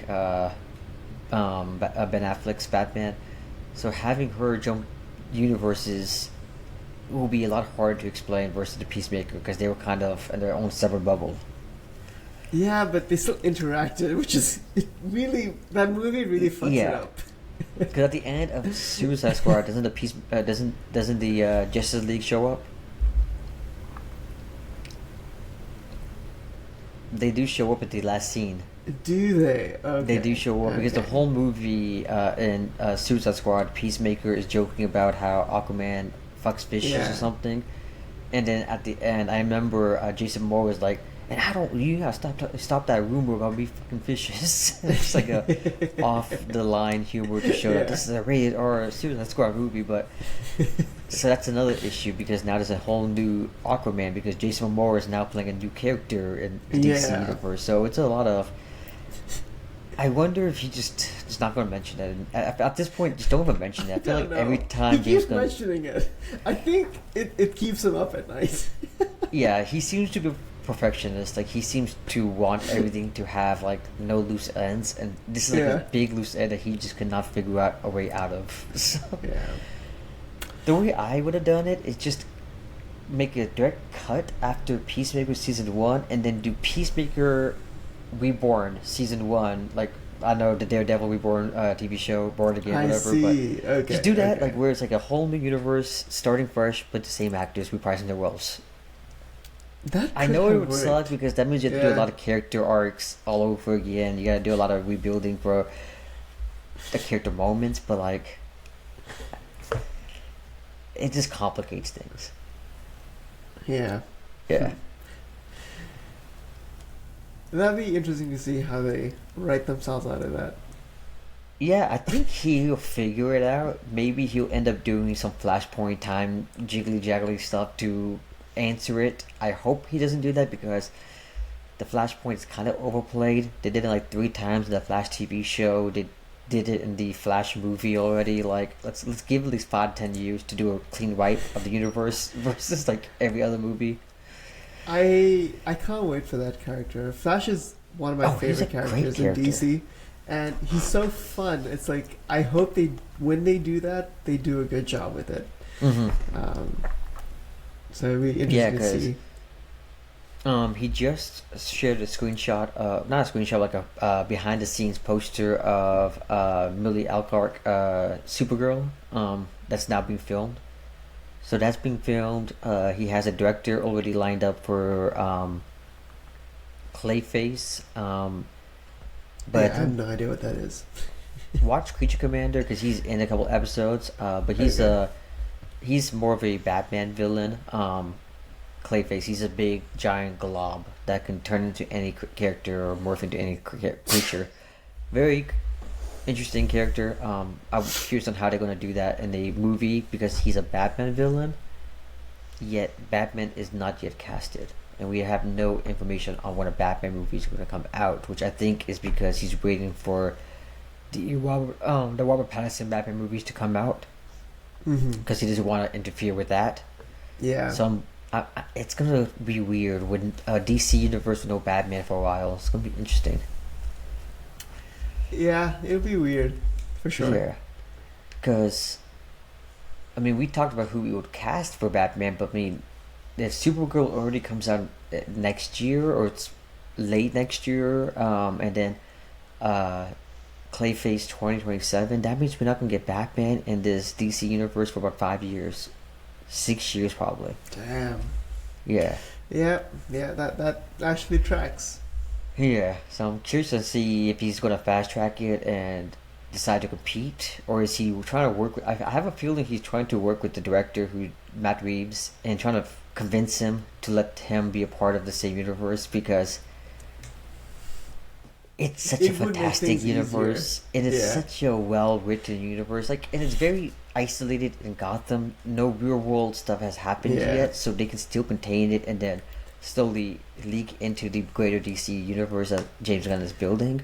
A: Ben Affleck's Batman. So having her jump universes will be a lot harder to explain versus the Peacemaker, because they were kind of in their own separate bubble.
B: Yeah, but they still interacted, which is that movie really fucks it up.
A: Because at the end of Suicide Squad, doesn't the Justice League show up? They do show up at the last scene.
B: Do they? Okay.
A: They do show up because the whole movie in Suicide Squad, Peacemaker is joking about how Aquaman fucks fishes or something, and then at the end, I remember Jason Moore was like, "And you gotta stop that rumor about me fucking fishes." It's like a off the line humor to show that this is a rated R Suicide Squad movie, but so that's another issue, because now there's a whole new Aquaman, because Jason Moore is now playing a new character in the DC universe, so it's a lot of. I wonder if he's not going to mention that. At this point, just don't even mention it. I feel like every time
B: he keeps mentioning it, I think it keeps him up at night.
A: Yeah, he seems to be a perfectionist. Like, he seems to want everything to have like no loose ends, and this is like a big loose end that he just could not figure out a way out of. So, the way I would have done it is just make a direct cut after Peacemaker season 1, and then do Peacemaker Reborn season 1, like, I know the Daredevil Reborn TV show, Born Again, whatever. But just do that, like, where it's like a whole new universe starting fresh, but the same actors reprising their roles. I know it would suck, because that means you have to do a lot of character arcs all over again. You got to do a lot of rebuilding for the character moments, but like, it just complicates things.
B: Yeah. That'd be interesting to see how they write themselves out of that.
A: Yeah, I think he'll figure it out. Maybe he'll end up doing some Flashpoint time jiggly-jaggly stuff to answer it. I hope he doesn't do that, because the Flashpoint is kind of overplayed. They did it like 3 times in the Flash TV show. They did it in the Flash movie already. Like, let's give at least 5-10 years to do a clean wipe of the universe versus like every other movie.
B: I can't wait for that character. Flash is one of my favorite characters in DC, and he's so fun. It's like, I hope when they do that, they do a good job with it. So it'll be interesting to see.
A: He just shared a screenshot, not a screenshot, like a behind the scenes poster of Millie Alcock, Supergirl, that's now being filmed. So that's being filmed. He has a director already lined up for Clayface. But
B: I have no idea what that is.
A: Watch Creature Commander, because he's in a couple episodes. But he's more of a Batman villain. Clayface, he's a big giant glob that can turn into any character or morph into any creature. Very interesting character. I'm curious on how they're going to do that in the movie, because he's a Batman villain, yet Batman is not yet casted, and we have no information on when a Batman movie is going to come out, which I think is because he's waiting for the Robert Pattinson Batman movies to come out, because he doesn't want to interfere with that. So it's going to be weird when DC Universe with no Batman for a while. It's going to be interesting.
B: Yeah, it'll be weird, for sure.
A: Yeah, because, I mean, we talked about who we would cast for Batman, but I mean, if Supergirl already comes out next year, or it's late next year, and then uh, Clayface 2027. That means we're not gonna get Batman in this DC universe for about 5 years, 6 years probably.
B: Damn.
A: Yeah,
B: Yeah, yeah, that actually tracks.
A: yeah. So I'm curious to see if he's gonna fast track it and decide to compete, or is he trying to work with, I have a feeling he's trying to work with the director, who Matt Reeves, and trying to convince him to let him be a part of the same universe, because it's such a
B: It would make
A: fantastic
B: things
A: universe. It is
B: Yeah.
A: such a well written universe. Like, and it's very isolated in Gotham. No real world stuff has happened
B: Yeah.
A: yet, so they can still contain it and then slowly leak into the greater DC universe that James Gunn is building.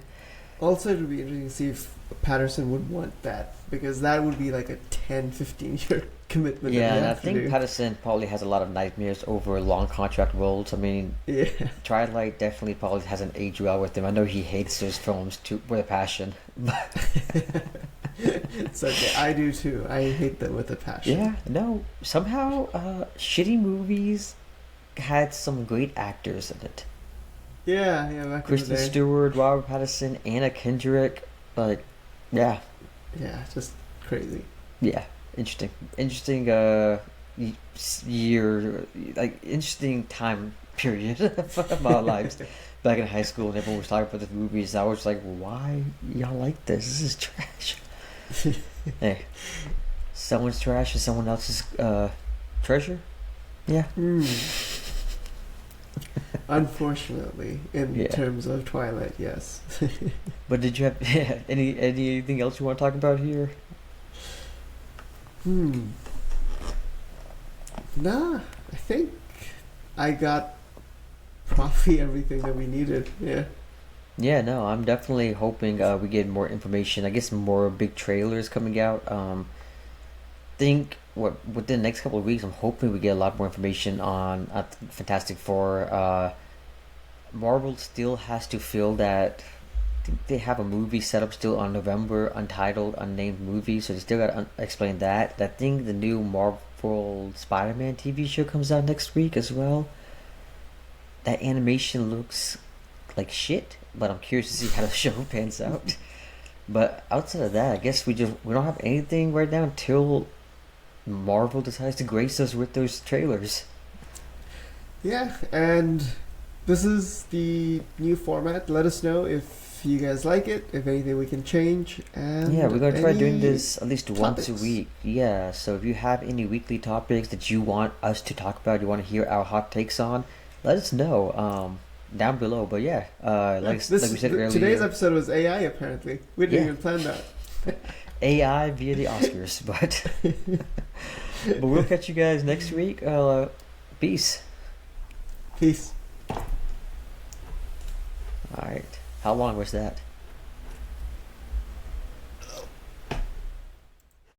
B: Also, it would be interesting to see if Patterson would want that, because that would be like a 10, 15-year commitment. that
A: Yeah,
B: you
A: and I
B: have to
A: think
B: do.
A: Patterson probably has a lot of nightmares over long contract roles. I mean,
B: Yeah.
A: Twilight definitely probably hasn't aged well with him. I know he hates those films too with a passion.
B: It's okay. I do too. I hate them with a passion.
A: Yeah, no. Somehow, shitty movies had some great actors in it.
B: Yeah, yeah, back
A: Kristen
B: in the day.
A: Stewart, Robert Pattinson, Anna Kendrick. Like, yeah,
B: Yeah, just crazy.
A: yeah. Interesting. Year, like interesting time period of our lives. Back in high school, and everyone was talking about the movies. I was like, why y'all like this? This is trash. Hey, someone's trash is someone else's treasure. Yeah.
B: Unfortunately, in
A: Yeah.
B: terms of Twilight, yes.
A: But did you have anything else you want to talk about here?
B: Nah, I think I got probably everything that we needed. Yeah.
A: Yeah, no, I'm definitely hoping we get more information. I guess more big trailers coming out. Think within the next couple of weeks, I'm hoping we get a lot more information on Fantastic Four. Marvel still has to fill that. I think they have a movie set up still on November, untitled, unnamed movie, so they still got to explain that. I think the new Marvel Spider-Man TV show comes out next week as well. That animation looks like shit, but I'm curious to see how the show pans out. But outside of that, I guess we don't have anything right now until Marvel decides to grace us with those trailers.
B: Yeah, and this is the new format. Let us know if you guys like it, if anything we can change, and
A: Yeah, we're gonna try doing
B: any
A: this at least once a
B: topics.
A: week. Yeah, so if you have any weekly topics that you want us to talk about, you want to hear our hot takes on, let us know down below. But yeah, like we said earlier,
B: Today's episode was AI. Apparently, we didn't
A: Yeah.
B: even plan that.
A: AI via the Oscars. But we'll catch you guys next week. Peace.
B: Peace.
A: All right. How long was that?